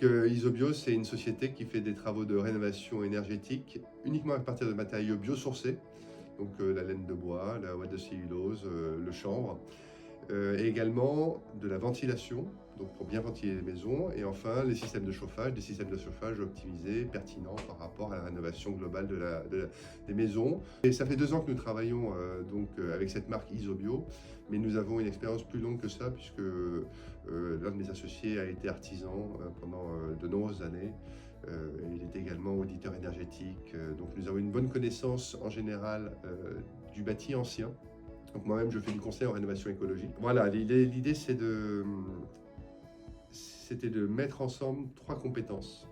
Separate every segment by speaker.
Speaker 1: Isobio, c'est une société qui fait des travaux de rénovation énergétique uniquement à partir de matériaux biosourcés, donc la laine de bois, la ouate de cellulose, le chanvre, et également de la ventilation, donc pour bien ventiler les maisons, et enfin les systèmes de chauffage, des systèmes de chauffage optimisés, pertinents par rapport à la rénovation globale des maisons. Et ça fait 2 ans que nous travaillons avec cette marque Isobio, mais nous avons une expérience plus longue que ça, puisque l'un de mes associés a été artisan pendant de nombreuses années. Il est également auditeur énergétique, donc nous avons une bonne connaissance en général du bâti ancien. Donc moi-même, je fais du conseil en rénovation écologique. Voilà, l'idée c'était de mettre ensemble 3 compétences.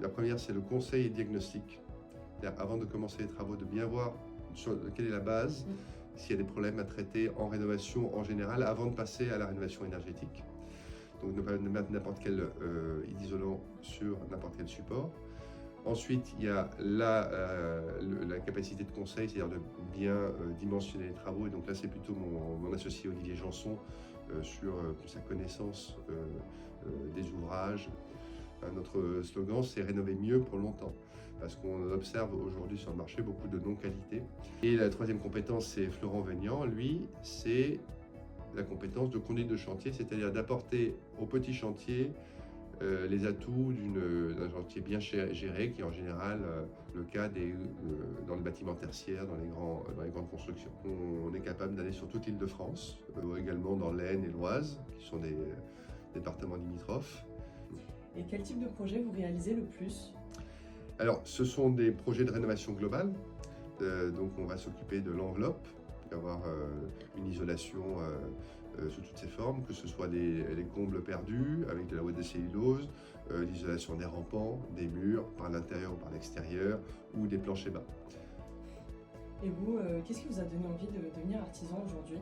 Speaker 1: La première, c'est le conseil et diagnostic. Avant de commencer les travaux, de bien voir quelle est la base, s'il y a des problèmes à traiter en rénovation en général, avant de passer à la rénovation énergétique. Donc ne pas mettre n'importe quel isolant sur n'importe quel support. Ensuite, il y a la capacité de conseil, c'est-à-dire de bien dimensionner les travaux. Et donc là, c'est plutôt mon associé Olivier Janson sur sa connaissance des ouvrages. Notre slogan, c'est rénover mieux pour longtemps, parce qu'on observe aujourd'hui sur le marché beaucoup de non-qualité. Et la troisième compétence, c'est Florent Vénian. Lui, c'est la compétence de conduite de chantier, c'est-à-dire d'apporter au petit chantier les atouts d'un chantier bien géré, qui est en général le cas dans le bâtiment tertiaire, dans les grandes constructions. On est capable d'aller sur toute l'île de France, également dans l'Aisne et l'Oise, qui sont des départements limitrophes.
Speaker 2: Et quel type de projet vous réalisez le plus?
Speaker 1: Alors, ce sont des projets de rénovation globale. Donc, on va s'occuper de l'enveloppe, d'avoir une isolation sous toutes ses formes, que ce soit les combles perdus avec de la ouate de cellulose, l'isolation des rampants, des murs par l'intérieur ou par l'extérieur, ou des planchers bas.
Speaker 2: Et vous, qu'est-ce qui vous a donné envie de devenir artisan aujourd'hui?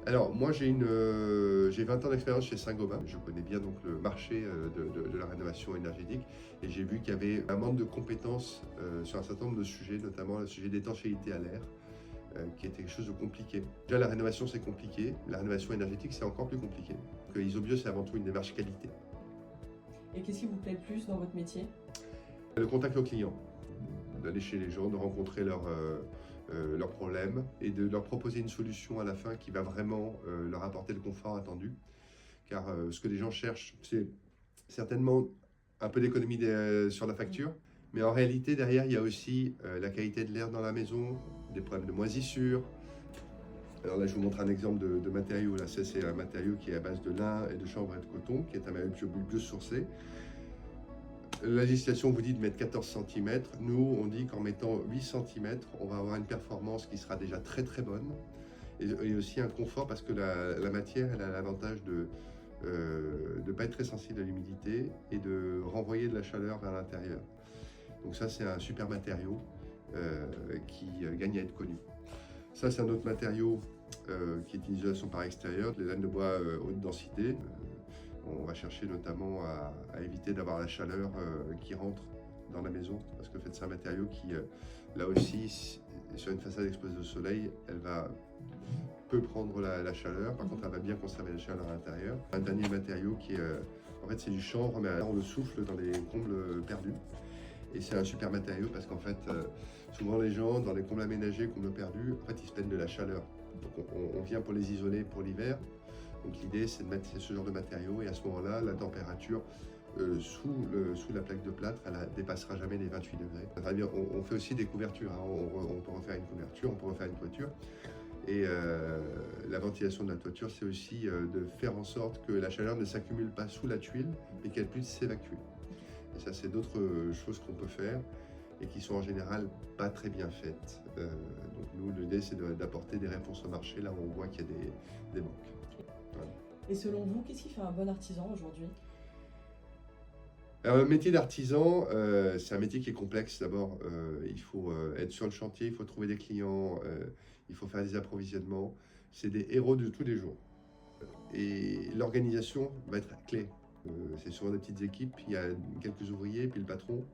Speaker 1: Alors moi j'ai 20 ans d'expérience chez Saint-Gobain, je connais bien donc le marché de la rénovation énergétique, et j'ai vu qu'il y avait un manque de compétences sur un certain nombre de sujets, notamment le sujet d'étanchéité à l'air, qui était quelque chose de compliqué. Déjà la rénovation c'est compliqué, la rénovation énergétique c'est encore plus compliqué. Donc, Isobio c'est avant tout une démarche qualité.
Speaker 2: Et qu'est-ce qui vous plaît le plus dans votre métier?
Speaker 1: Le contact au client, d'aller chez les gens, de rencontrer leurs problèmes et de leur proposer une solution à la fin qui va vraiment leur apporter le confort attendu. Car ce que les gens cherchent, c'est certainement un peu d'économie sur la facture, mais en réalité, derrière, il y a aussi la qualité de l'air dans la maison, des problèmes de moisissure. Alors là, je vous montre un exemple de matériau. Là, c'est un matériau qui est à base de lin et de chanvre et de coton, qui est un matériau biosourcé. La législation vous dit de mettre 14 cm. Nous, on dit qu'en mettant 8 cm, on va avoir une performance qui sera déjà très très bonne. Et aussi un confort, parce que la matière, elle a l'avantage de ne pas être très sensible à l'humidité et de renvoyer de la chaleur vers l'intérieur. Donc ça, c'est un super matériau qui gagne à être connu. Ça, c'est un autre matériau qui est une isolation par extérieur, les laines de bois haute densité. On va chercher notamment à éviter d'avoir la chaleur qui rentre dans la maison, parce que c'est un matériau qui, là aussi, sur une façade exposée au soleil, peut prendre la chaleur. Par contre, elle va bien conserver la chaleur à l'intérieur. Un dernier matériau qui est, en fait, c'est du chanvre, mais on le souffle dans les combles perdus. Et c'est un super matériau parce qu'en fait, souvent les gens, dans les combles aménagés, combles perdus, en fait, ils se plaignent de la chaleur. Donc on vient pour les isoler pour l'hiver. Donc l'idée, c'est de mettre ce genre de matériaux, et à ce moment-là, la température sous la plaque de plâtre, elle ne dépassera jamais les 28 degrés. On fait aussi des couvertures, hein. On peut refaire une couverture, on peut refaire une toiture. Et la ventilation de la toiture, c'est aussi de faire en sorte que la chaleur ne s'accumule pas sous la tuile, mais qu'elle puisse s'évacuer. Et ça, c'est d'autres choses qu'on peut faire et qui sont en général pas très bien faites. Donc nous, l'idée, c'est d'apporter des réponses au marché là où on voit qu'il y a des manques. Voilà.
Speaker 2: Et selon vous, qu'est-ce qui fait un bon artisan aujourd'hui?
Speaker 1: Alors, le métier d'artisan, c'est un métier qui est complexe. D'abord, il faut être sur le chantier, il faut trouver des clients, il faut faire des approvisionnements. C'est des héros de tous les jours. Et l'organisation va être clé. C'est souvent des petites équipes, il y a quelques ouvriers, puis le patron,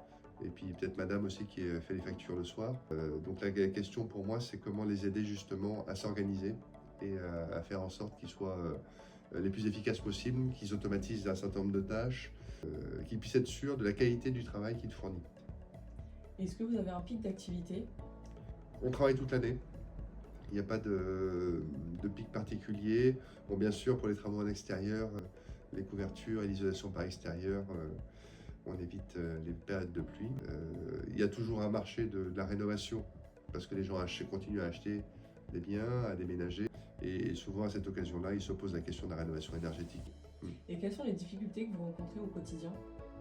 Speaker 1: et puis peut-être madame aussi qui fait les factures le soir. Donc la question pour moi, c'est comment les aider justement à s'organiser et à faire en sorte qu'ils soient les plus efficaces possibles, qu'ils automatisent un certain nombre de tâches, qu'ils puissent être sûrs de la qualité du travail qu'ils fournissent.
Speaker 2: Est-ce que vous avez un pic d'activité?
Speaker 1: On travaille toute l'année. Il n'y a pas de pic particulier. Bon, bien sûr, pour les travaux en extérieur, les couvertures et l'isolation par extérieur, on évite les périodes de pluie. Il y a toujours un marché de la rénovation, parce que les gens continuent à acheter des biens, à déménager. Et souvent, à cette occasion-là, ils se posent la question de la rénovation énergétique.
Speaker 2: Et quelles sont les difficultés que vous rencontrez au quotidien?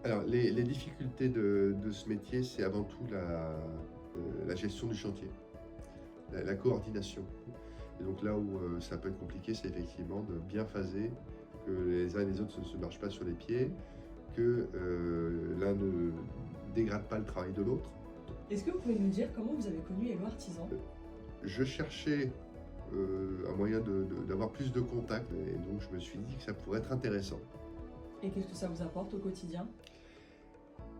Speaker 1: Alors, les difficultés de ce métier, c'est avant tout la gestion du chantier, la coordination. Et donc là où ça peut être compliqué, c'est effectivement de bien phaser, que les uns et les autres ne se marchent pas sur les pieds, que l'un ne dégrade pas le travail de l'autre.
Speaker 2: Est-ce que vous pouvez nous dire comment vous avez connu Hello Artisan?
Speaker 1: Je cherchais un moyen d'avoir plus de contacts, et donc je me suis dit que ça pourrait être intéressant.
Speaker 2: Et qu'est-ce que ça vous apporte au quotidien?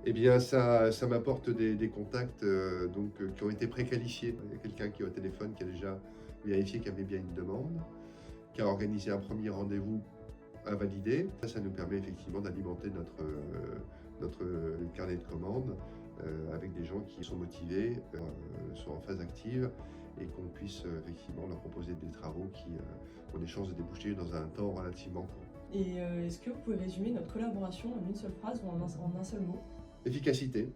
Speaker 1: Eh bien, ça m'apporte des contacts qui ont été préqualifiés. Il y a quelqu'un qui est au téléphone qui a déjà vérifié qu'il y avait bien une demande, qui a organisé un premier rendez-vous à valider. Ça nous permet effectivement d'alimenter notre carnet de commandes avec des gens qui sont motivés, sont en phase active, et qu'on puisse effectivement leur proposer des travaux qui ont des chances de déboucher dans un temps relativement court.
Speaker 2: Et est-ce que vous pouvez résumer notre collaboration en une seule phrase ou en un seul mot?
Speaker 1: Efficacité.